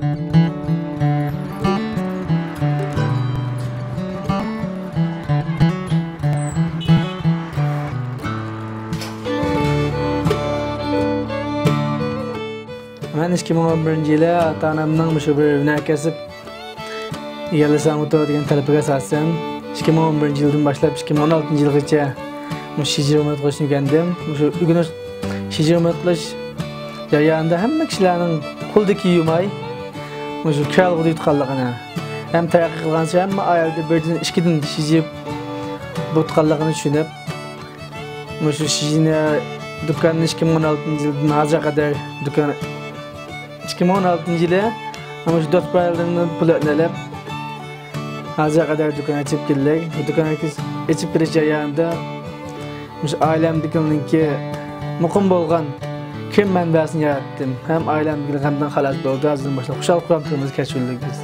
Ben 2011-yili ata-onamning shu bir münakasib egallasam o'tadi degan talabiga asosan 2011-yildan boshlab 2016-yilgacha shijir hurmat qilishni o'rgandim. Shu bugun shijir hurmat qilish jarayonida hamma kishilarning qo'lda kiymay shu kalg'ida yutqanligini ham taraqqiy qilgancha hamma ayolda birdan ikkidan shijib bo'tqanligini tushunib shu shijini do'konni 2016-yildan hozirga qadar do'kon 2016-yili ama şu 4 paralarını pullanalab hozirga qadar do'kon ochib keldik. Bu do'kon ochib kirish jarayonida shu ailamnikininki muqim bo'lgan kim manbasini yaratdim. Ham ailamnikilar hamdan xalos bo'ldi. Hozirdan boshlab xushal quram turimiz kechirdik biz.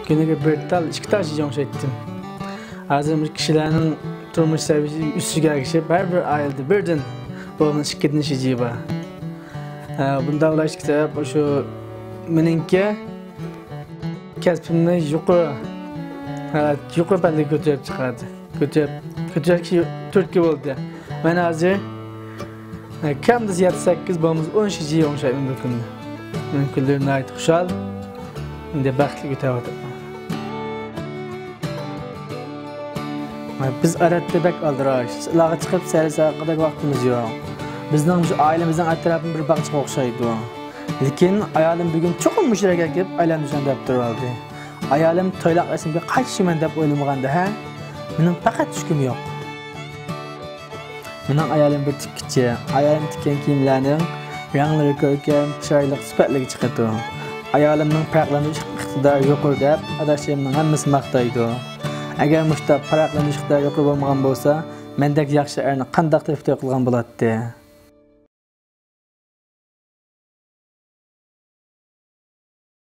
Kuniga bir tal, ikki tal shijong etdim. Hozir kishilarning turmush saviyasi ustiga ergishib, har bir oilada birdan bo'lgan ikkidan shiji bor. Bunda ulashiksa shu meningki kasbimni yuqori palla ko'tarib chiqardi. Ko'tarishki turtki bo'ldi. Mana hozir kamda 7-8 bo'lmasa 10 shiji o'xshaydi mumkin. Mumkinlarni aytib xushal, unda baxtli o'tayotir. Biz aratda bak aldırış. Lağa çıkıp serse kadar vaktimiz yok. Bizning şu ailemizden etrafında bir bakçık okşaydı. Lekin ayalim bugün çok müşterek gelip ailem düşen dep duraldı. Ayalim toylaq resimga qaytışman dep o'ylamaganda ha. Mening faqat tushkim yo'q. Mening ayalim bir tikkichi. Ayalim tikkan kiyimlarning ranglari ko'rkam, chiroyli, sifatli chiqadi. Ayalimning farqlanish iqtidori yuqori deb adashimning hammasi maqtaydi. Agar mushta farqlanish iqtidori yuqori bo'lmagan bo'lsa, mendek yaxshi erni qanday qilib qilgan bo'ladi?